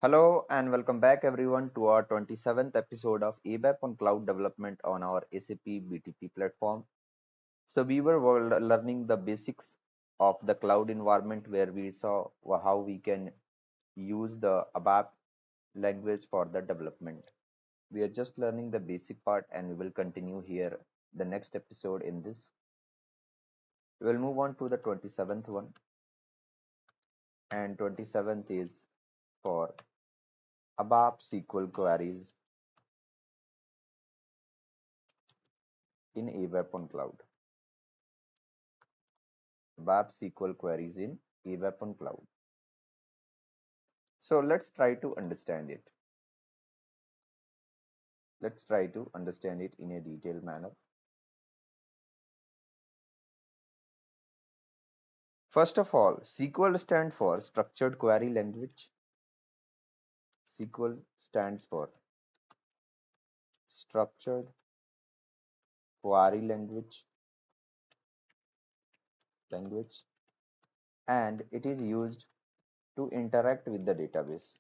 Hello and welcome back everyone to our 27th episode of ABAP on cloud development on our SAP BTP platform. So we were learning the basics of the cloud environment where we saw how we can use the ABAP language for the development. We are just learning the basic part and we will continue here the next episode in this. We will move on to the 27th one, and 27th is for ABAP SQL queries in ABAP on cloud. ABAP SQL queries in ABAP on cloud. So let's try to understand it. Let's try to understand it in a detailed manner. First of all, SQL stands for Structured Query Language. SQL stands for Structured Query language, and it is used to interact with the database.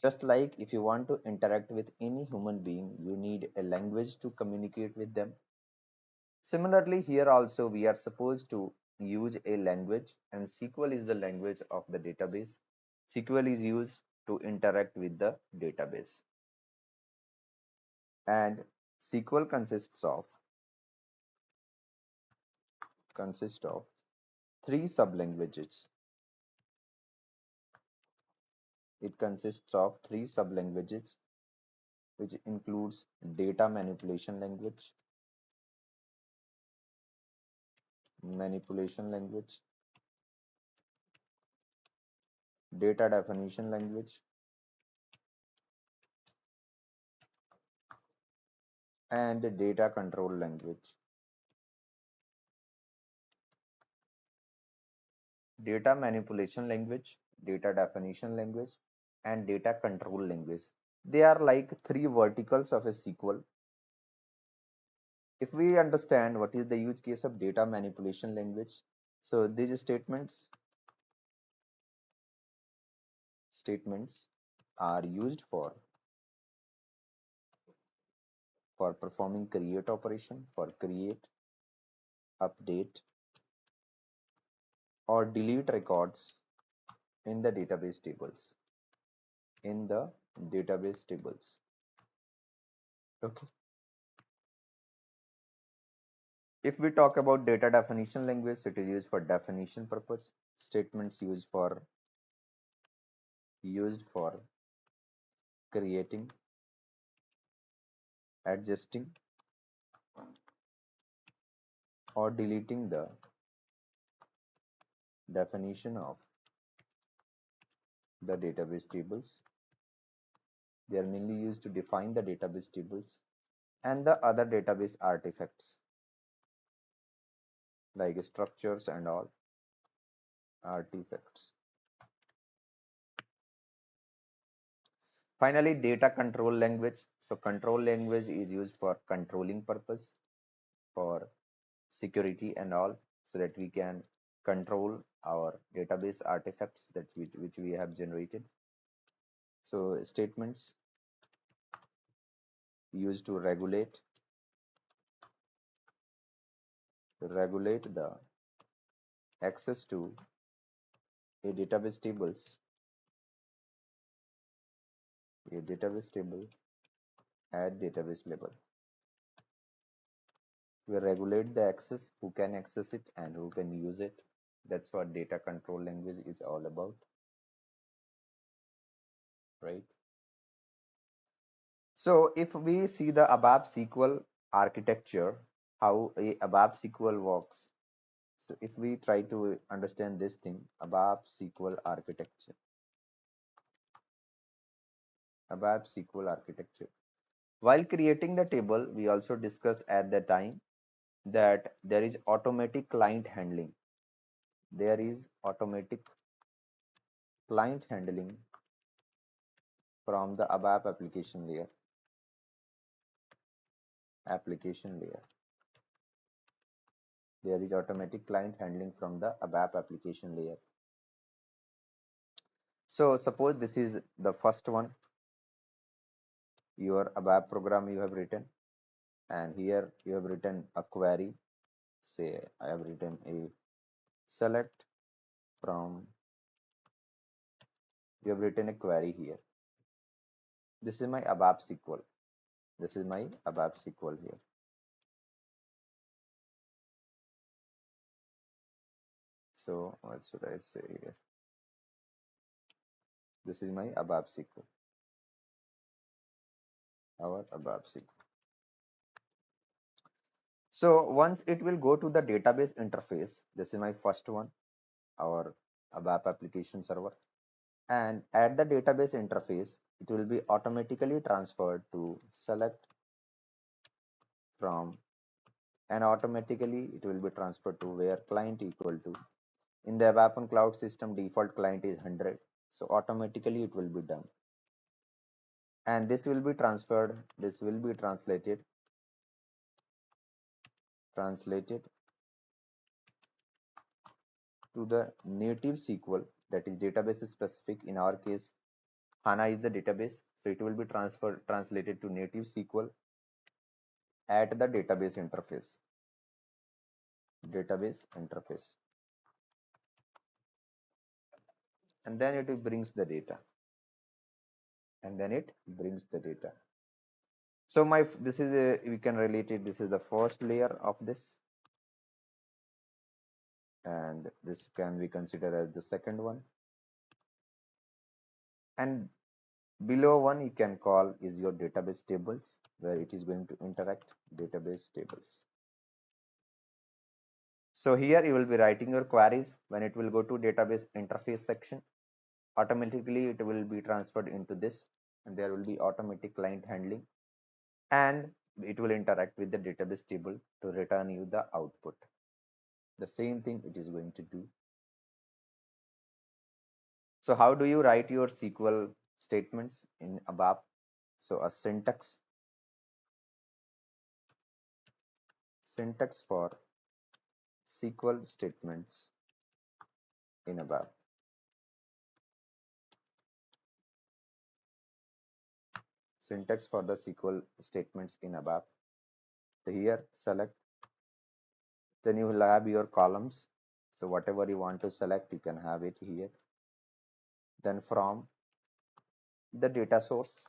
Just like if you want to interact with any human being, you need a language to communicate with them. Similarly, here also we are supposed to use a language, and SQL is the language of the database. SQL is used to interact with the database. And SQL consists of three sublanguages. It consists of three sublanguages, which includes data manipulation language, data definition language, and data control language. Data manipulation language, data definition language, and data control language. They are like three verticals of a SQL. If we understand what is the use case of data manipulation language, so these statements are used for performing create operation, for create, update, or delete records in the database tables. Okay. If we talk about data definition language, it is used for definition purpose. Statements used for creating, adjusting, or deleting the definition of the database tables. They are mainly used to define the database tables and the other database artifacts like structures and all artifacts. Finally, data control language. So control language is used for controlling purpose, for security and all, so that we can control our database artifacts which we have generated. So statements used to regulate the access to a database table at database level. We regulate the access, who can access it and who can use it. That's what data control language is all about, right? So if we see the ABAP SQL architecture, how a ABAP SQL works. So if we try to understand this thing, ABAP SQL architecture. While creating the table, we also discussed at the time that there is automatic client handling. There is automatic client handling from the ABAP application layer. There is automatic client handling from the ABAP application layer. So suppose this is the first one, your ABAP program you have written, and here you have written a query. Say I have written a select from, you have written a query here. This is my ABAP SQL. This is my ABAP SQL here. So what should I say here? This is my ABAP SQL, our ABAP SQL. So once it will go to the database interface, this is my first one, our ABAP application server. And at the database interface, it will be automatically transferred to select from, and automatically it will be transferred to where client equal to. In the ABAP Cloud system, default client is 100. So automatically it will be done. And this will be transferred, this will be translated to the native SQL, that is database specific. In our case, HANA is the database, so it will be translated to native SQL at the database interface, and then it brings the data, So my this is a, we can relate it. This is the first layer of this, and this can be considered as the second one, and below one you can call is your database tables, where it is going to interact database tables. So here you will be writing your queries. When it will go to database interface section, automatically it will be transferred into this, and there will be automatic client handling, and it will interact with the database table to return you the output. The same thing it is going to do. So how do you write your SQL statements in ABAP? So a syntax for SQL statements in ABAP. Syntax for the SQL statements in ABAP. So here select, then you will have your columns. So whatever you want to select, you can have it here. Then from the data source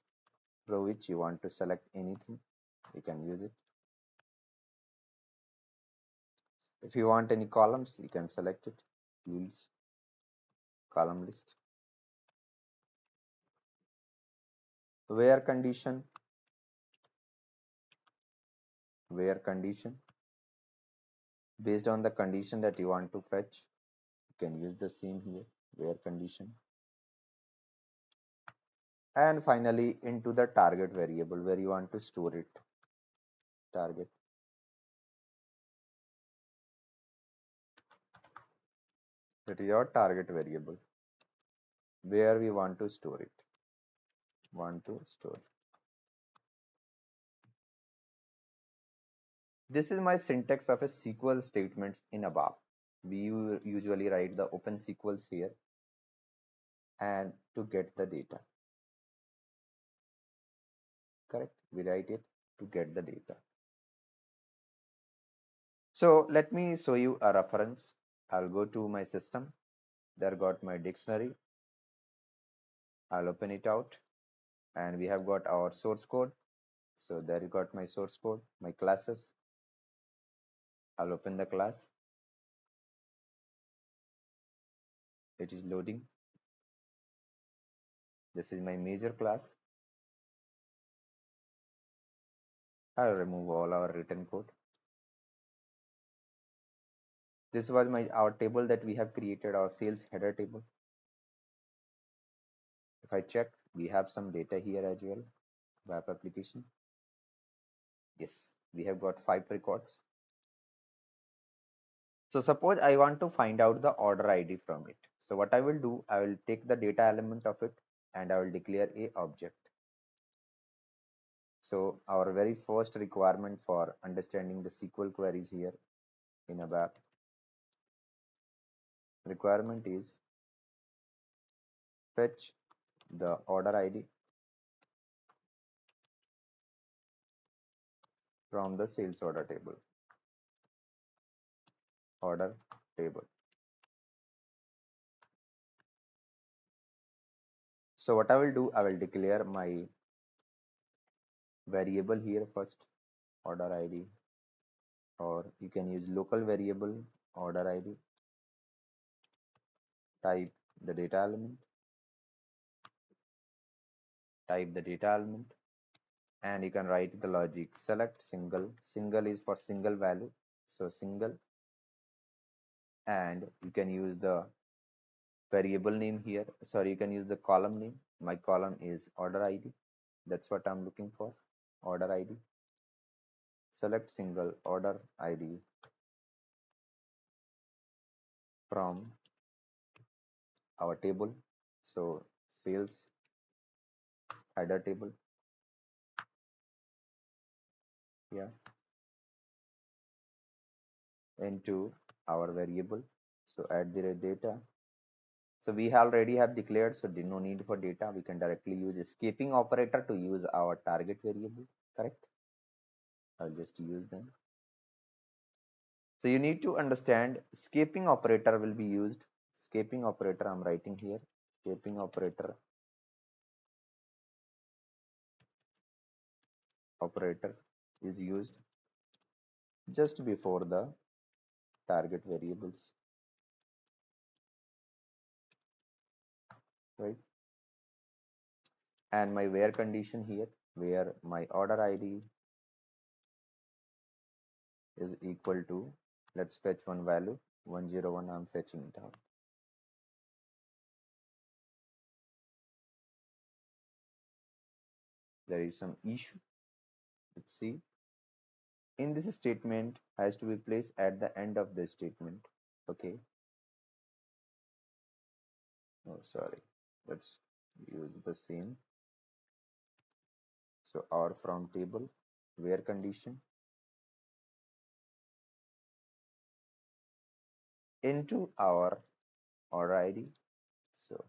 from which you want to select anything, you can use it. If you want any columns, you can select it. Use column list. Where condition, based on the condition that you want to fetch, you can use the same here, where condition. And finally into the target variable, where you want to store it. Target, that is your target variable, where we want to store it. This is my syntax of a SQL statements in ABAP. We usually write the open SQLs here, and to get the data, correct, we write it to get the data. So let me show you a reference. I'll go to my system, there got my dictionary, I'll open it out, and we have got our source code. So there you got my source code, my classes. I'll open the class, it is loading. This is my major class. I'll remove all our written code. This was our table that we have created, our sales header table. If I check, we have some data here as well. Web application, yes, we have got 5 records. So suppose I want to find out the order ID from it. So what I will do, I will take the data element of it, and I will declare a object. So our very first requirement for understanding the SQL queries here in ABAP, requirement is fetch the order ID from the sales order table. So what I will do, I will declare my variable here first, order ID, or you can use local variable order ID, type the data element, and you can write the logic select single is for single value, so single, and you can use the variable name here, sorry, you can use the column name. My column is order ID, that's what I'm looking for, order ID, select single order ID from our table, so sales header table, yeah, into our variable, so add the data. So we already have declared, so no need for data. We can directly use escaping operator to use our target variable, correct? I'll just use them. So you need to understand escaping operator will be used. Escaping operator I'm writing here. Escaping operator is used just before the target variables, right? And my where condition here, where my order ID is equal to, let's fetch one value, 101, I'm fetching it out. There is some issue, let's see. In this statement has to be placed at the end of the statement, okay? Oh, sorry, let's use the same. So our from table where condition into our order ID, so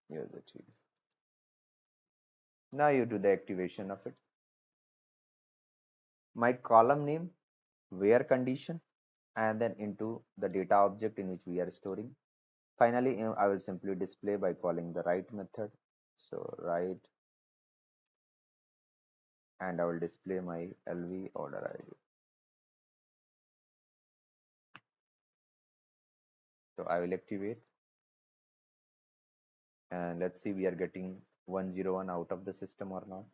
here's it here. Now you do the activation of it. My column name where condition, and then into the data object in which we are storing. Finally, I will simply display by calling the write method, so write, and I will display my LV order ID. So I will activate, and let's see we are getting 101 out of the system or not,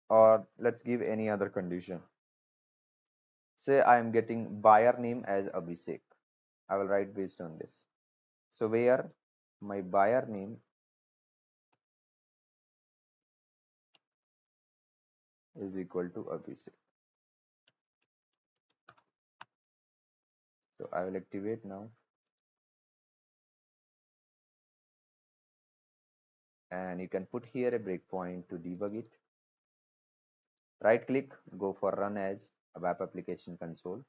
or let's give any other condition. Say I am getting buyer name as Abhishek, I will write based on this. So where my buyer name is equal to Abhishek, so I will activate now, and you can put here a breakpoint to debug it. Right click, go for run as ABAP application console.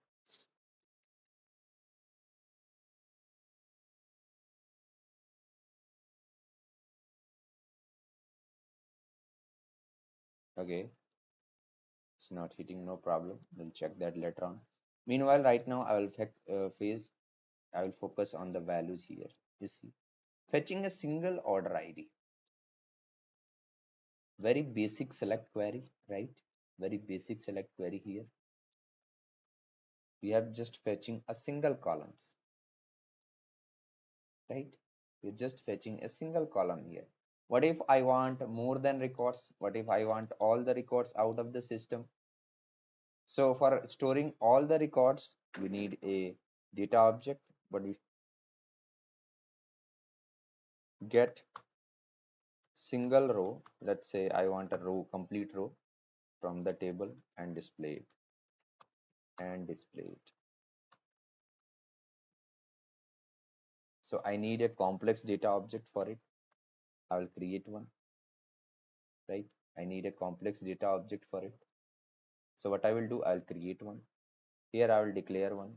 Okay, it's not hitting, no problem, we'll check that later on. Meanwhile, right now I will I will focus on the values here. You see, fetching a single order ID, very basic select query, right? Very basic select query here. We have just fetching a single columns, right? We're just fetching a single column here. What if I want more than records? What if I want all the records out of the system? So for storing all the records, we need a data object, but we get single row. Let's say I want a row, complete row from the table, and display it. So I need a complex data object for it. I will create one, right? I need a complex data object for it. So what I will do, I'll create one. Here I will declare one.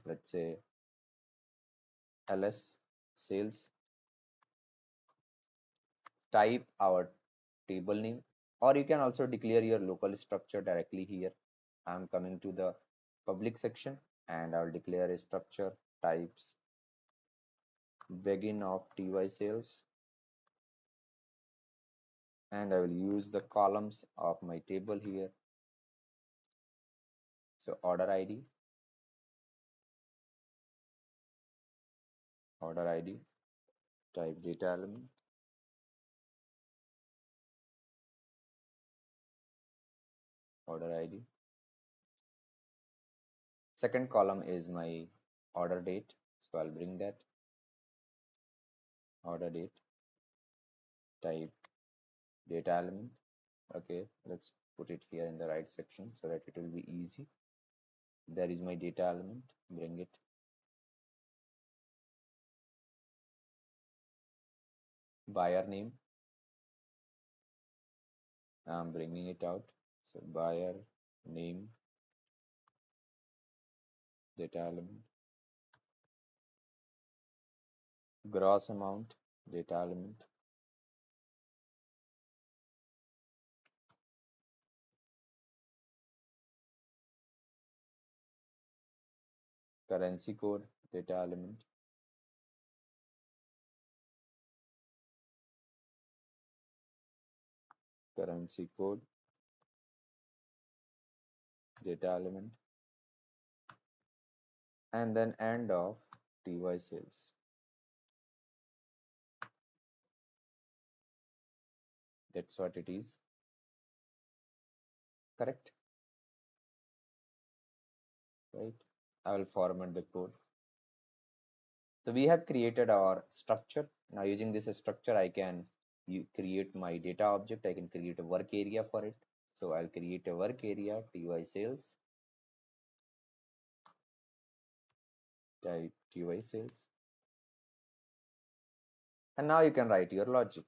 Let's say ls sales, type our table name, or you can also declare your local structure directly here. I'm coming to the public section and I'll declare a structure types begin of ty sales, and I will use the columns of my table here. So order id, type data element, order id. Second column is my order date, so I'll bring that order date, type data element. Okay, let's put it here in the right section so that it will be easy. There is my data element, bring it. Buyer name, I'm bringing it out. So buyer name, data element. Gross amount, data element. Currency code, data element. Currency code, data element. And then end of ty sales. That's what it is. Correct? Right? I will format the code. So we have created our structure. Now using this structure, I can create my data object. I can create a work area for it. So I'll create a work area, ty sales, type ty sales. And now you can write your logic.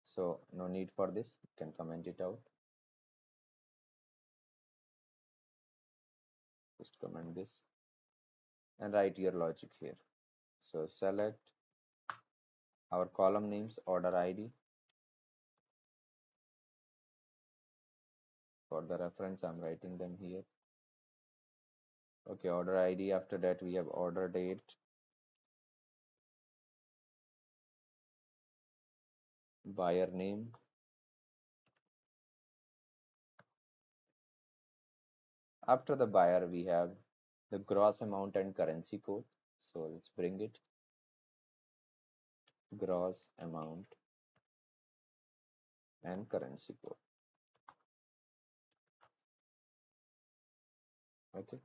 So no need for this, you can comment it out. Just comment this and write your logic here. So select our column names, order ID. For the reference, I'm writing them here. Okay, order ID. After that, we have order date, buyer name, after the buyer we have the gross amount and currency code. So let's bring it, gross amount and currency code. Okay,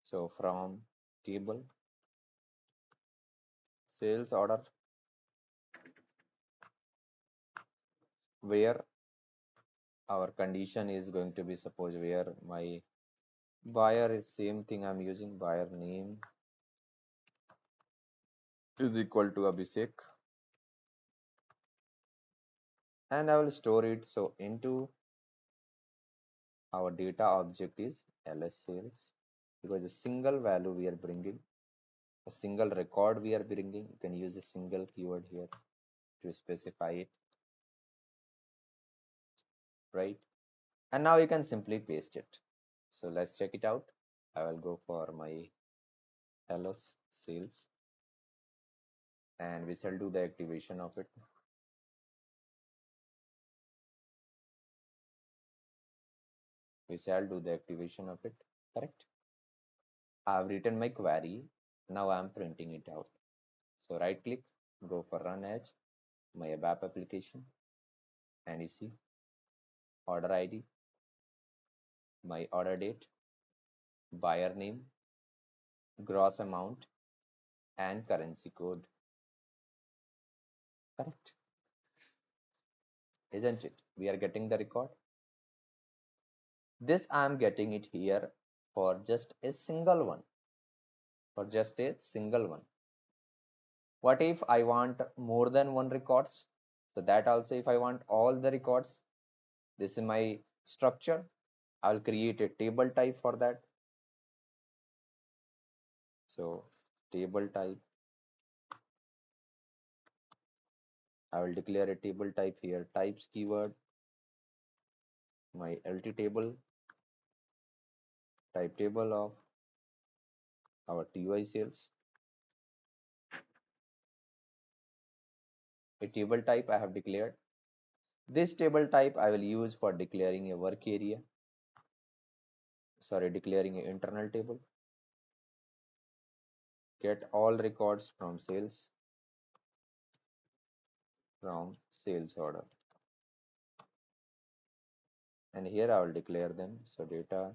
so from table sales order, where our condition is going to be, suppose where my buyer is same thing, I'm using buyer name is equal to Abhishek, and I will store it. So into our data object is ls sales, because a single value we are bringing, a single record we are bringing. You can use a single keyword here to specify it, right? And now you can simply paste it. So let's check it out. I will go for my ls sales and we shall do the activation of it. We shall do the activation of it. Correct? I've written my query. Now I'm printing it out. So right click, go for run as my ABAP application, and you see order ID, my order date, buyer name, gross amount, and currency code. Correct? Isn't it? We are getting the record. This I am getting it here for just a single one. For just a single one. What if I want more than one records? So that also, if I want all the records, this is my structure. I'll create a table type for that. So table type. I will declare a table type here, types keyword, my LT table, type table of our TY sales. A table type I have declared. This table type I will use for declaring a work area, declaring an internal table. Get all records from sales order. And here I will declare them. So data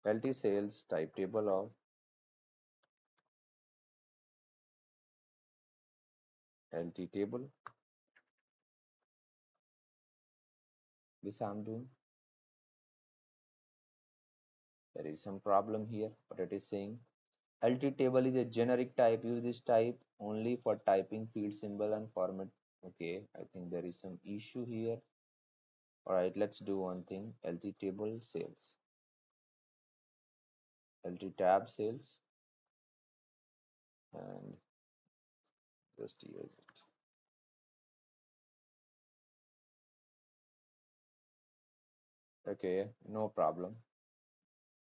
LT sales type table of LT table. This I'm doing. There is some problem here, but it is saying LT table is a generic type. Use this type only for typing field symbol and format. Okay, I think there is some issue here. All right, let's do one thing. LT table sales, LT tab sales, and just use it. Okay, no problem.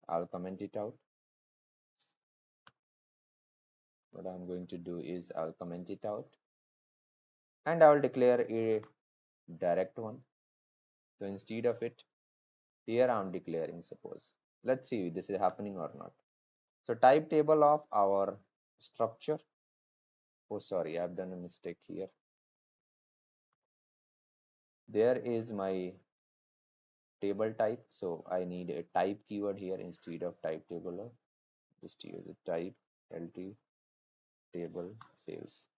I'll comment it out. What I'm going to do is I'll comment it out and I will declare a direct one. So instead of it, here I'm declaring, suppose. Let's see if this is happening or not. So type table of our structure. Oh, sorry, I've done a mistake here. There is my table type. So I need a type keyword here instead of type table of. Just use a type LT table sales.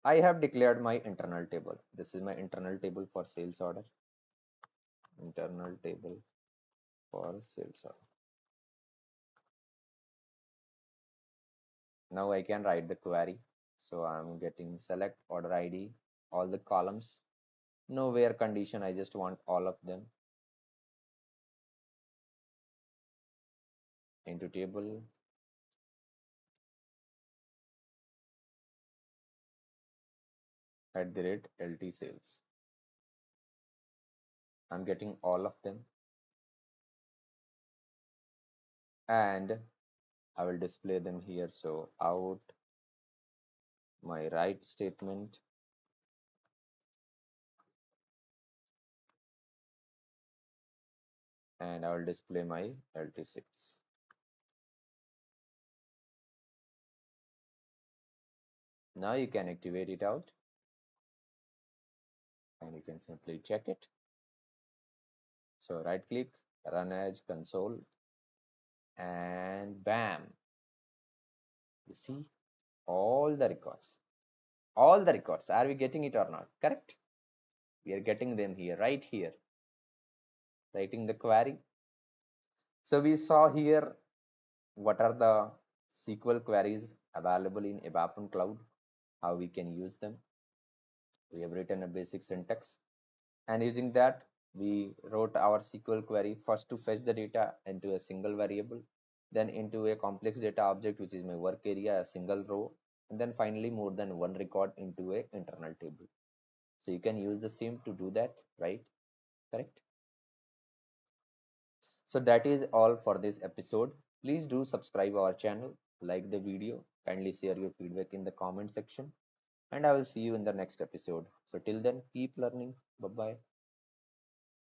I have declared my internal table. This is my internal table for sales order. Internal table for sales order. Now I can write the query. So I'm getting select order ID, all the columns, no where condition. I just want all of them into table. At the rate LT sales. I'm getting all of them. And I will display them here. So out my write statement, and I will display my LT6. Now you can activate it out and you can simply check it. So right click, run as console, and bam, you see all the records. All the records. Are we getting it or not? Correct? We are getting them here, right here. Writing the query. So we saw here what are the SQL queries available in ABAP Cloud, how we can use them. We have written a basic syntax, and using that we wrote our SQL query first to fetch the data into a single variable, then into a complex data object, which is my work area, a single row, and then finally more than one record into a internal table. So you can use the same to do that, right? Correct? So that is all for this episode. Please do subscribe our channel, like the video, kindly share your feedback in the comment section, and I will see you in the next episode. So till then, keep learning. Bye bye.